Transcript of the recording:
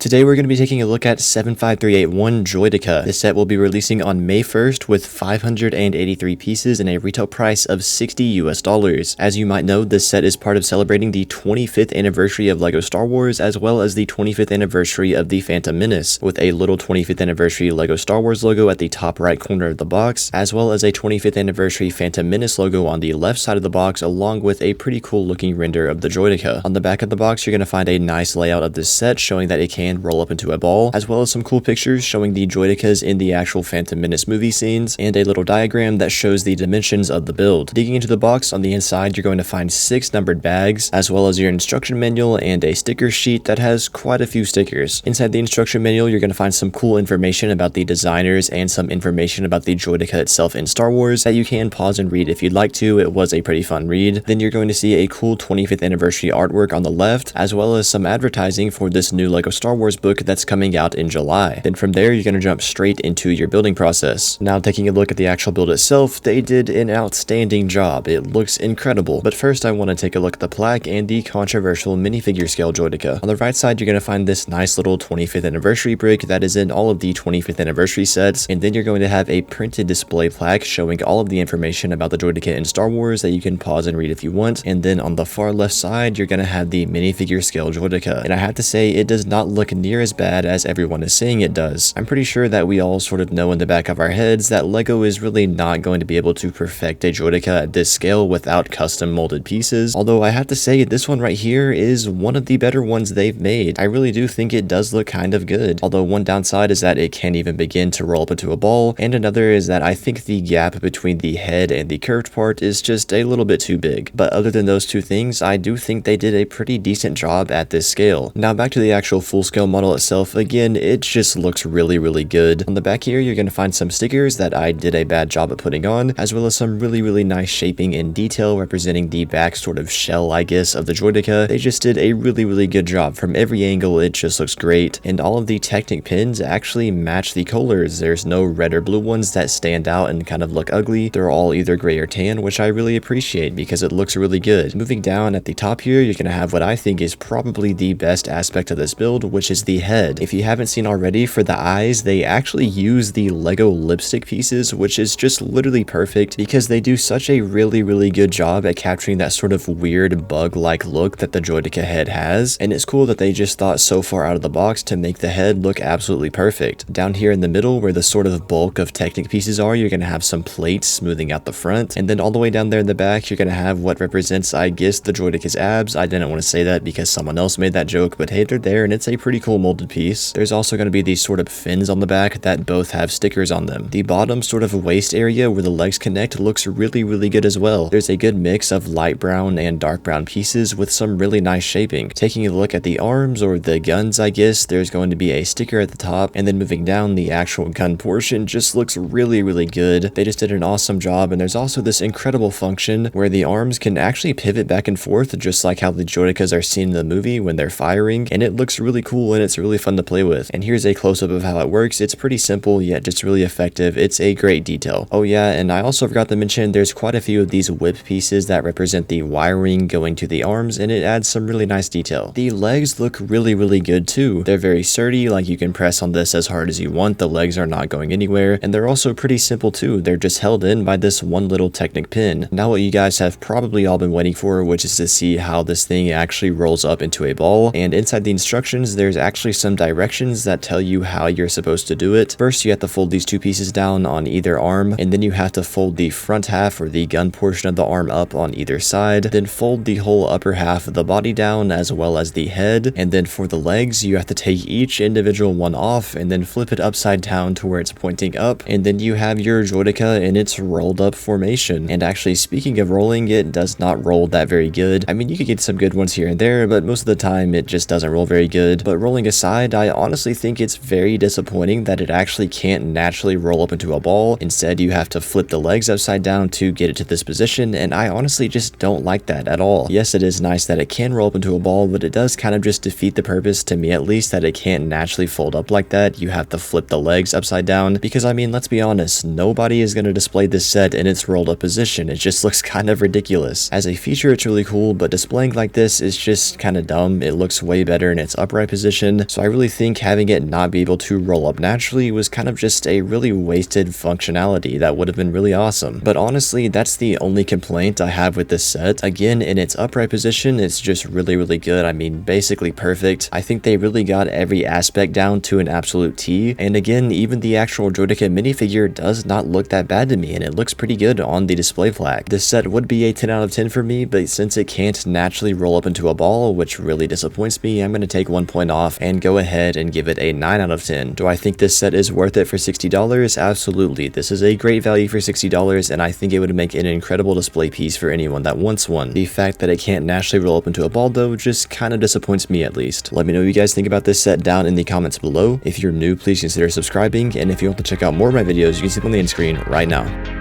Today we're going to be taking a look at 75381 Droideka. This set will be releasing on May 1st with 583 pieces and a retail price of $60 US. As you might know, this set is part of celebrating the 25th anniversary of LEGO Star Wars as well as the 25th anniversary of the Phantom Menace, with a little 25th anniversary LEGO Star Wars logo at the top right corner of the box, as well as a 25th anniversary Phantom Menace logo on the left side of the box, along with a pretty cool looking render of the Droideka. On the back of the box, you're going to find a nice layout of this set showing that it can roll up into a ball, as well as some cool pictures showing the Droidekas in the actual Phantom Menace movie scenes, and a little diagram that shows the dimensions of the build. Digging into the box, on the inside you're going to find 6 numbered bags, as well as your instruction manual and a sticker sheet that has quite a few stickers. Inside the instruction manual, you're going to find some cool information about the designers and some information about the Droideka itself in Star Wars that you can pause and read if you'd like to. It was a pretty fun read. Then you're going to see a cool 25th anniversary artwork on the left, as well as some advertising for this new LEGO Star Wars book that's coming out in July. Then from there, you're going to jump straight into your building process. Now, taking a look at the actual build itself, they did an outstanding job. It looks incredible. But first, I want to take a look at the plaque and the controversial minifigure scale Droideka. On the right side, you're going to find this nice little 25th anniversary brick that is in all of the 25th anniversary sets, and then you're going to have a printed display plaque showing all of the information about the Droideka in Star Wars that you can pause and read if you want. And then on the far left side, you're going to have the minifigure scale Droideka. And I have to say, it does not look near as bad as everyone is saying it does. I'm pretty sure that we all sort of know in the back of our heads that LEGO is really not going to be able to perfect a Droideka at this scale without custom molded pieces, although I have to say this one right here is one of the better ones they've made. I really do think it does look kind of good, although one downside is that it can't even begin to roll up into a ball, and another is that I think the gap between the head and the curved part is just a little bit too big. But other than those two things, I do think they did a pretty decent job at this scale. Now back to the actual full scale model itself. Again, it just looks really good. On the back here, you're going to find some stickers that I did a bad job at putting on, as well as some really nice shaping and detail representing the back sort of shell, I guess, of the Droideka. They just did a really good job. From every angle, it just looks great, and all of the Technic pins actually match the colors. There's no red or blue ones that stand out and kind of look ugly. They're all either gray or tan, which I really appreciate because it looks really good. Moving down at the top here, you're going to have what I think is probably the best aspect of this build, which is the head. If you haven't seen already, for the eyes, they actually use the LEGO lipstick pieces, which is just literally perfect because they do such a really good job at capturing that sort of weird bug-like look that the Droideka head has, and it's cool that they just thought so far out of the box to make the head look absolutely perfect. Down here in the middle, where the sort of bulk of Technic pieces are, you're going to have some plates smoothing out the front, and then all the way down there in the back, you're going to have what represents, I guess, the Droideka's abs. I didn't want to say that because someone else made that joke, but hey, they're there, and it's a pretty cool molded piece. There's also going to be these sort of fins on the back that both have stickers on them. The bottom sort of waist area where the legs connect looks really good as well. There's a good mix of light brown and dark brown pieces with some really nice shaping. Taking a look at the arms, or the guns, I guess, there's going to be a sticker at the top, and then moving down, the actual gun portion just looks really good. They just did an awesome job, and there's also this incredible function where the arms can actually pivot back and forth just like how the Droidekas are seen in the movie when they're firing, and it looks really cool and it's really fun to play with. And here's a close-up of how it works. It's pretty simple yet just really effective. It's a great detail. Oh yeah, and I also forgot to mention there's quite a few of these whip pieces that represent the wiring going to the arms, and it adds some really nice detail. The legs look really good too. They're very sturdy, like you can press on this as hard as you want. The legs are not going anywhere, and they're also pretty simple too. They're just held in by this one little Technic pin. Now what you guys have probably all been waiting for, which is to see how this thing actually rolls up into a ball, and inside the instructions there's actually some directions that tell you how you're supposed to do it. First, you have to fold these two pieces down on either arm, and then you have to fold the front half or the gun portion of the arm up on either side, then fold the whole upper half of the body down as well as the head, and then for the legs you have to take each individual one off and then flip it upside down to where it's pointing up, and then you have your Droideka in its rolled up formation. And actually, speaking of rolling, it does not roll that very good. I mean, you could get some good ones here and there, but most of the time it just doesn't roll very good. But rolling aside, I honestly think it's very disappointing that it actually can't naturally roll up into a ball. Instead, you have to flip the legs upside down to get it to this position, and I honestly just don't like that at all. Yes, it is nice that it can roll up into a ball, but it does kind of just defeat the purpose, to me at least, that it can't naturally fold up like that. You have to flip the legs upside down, because I mean, let's be honest, nobody is going to display this set in its rolled up position. It just looks kind of ridiculous. As a feature, it's really cool, but displaying like this is just kind of dumb. It looks way better in its upright position, position, so I really think having it not be able to roll up naturally was kind of just a really wasted functionality that would have been really awesome. But honestly, that's the only complaint I have with this set. Again, in its upright position, it's just really good. I mean, basically perfect. I think they really got every aspect down to an absolute T, and again, even the actual Droideka minifigure does not look that bad to me, and it looks pretty good on the display flag. This set would be a 10 out of 10 for me, but since it can't naturally roll up into a ball, which really disappoints me, I'm going to take 1 point off and go ahead and give it a 9 out of 10. Do I think this set is worth it for $60? Absolutely. This is a great value for $60, and I think it would make an incredible display piece for anyone that wants one. The fact that it can't naturally roll up into a ball though just kind of disappoints me at least. Let me know what you guys think about this set down in the comments below. If you're new, please consider subscribing, and if you want to check out more of my videos, you can see them on the end screen right now.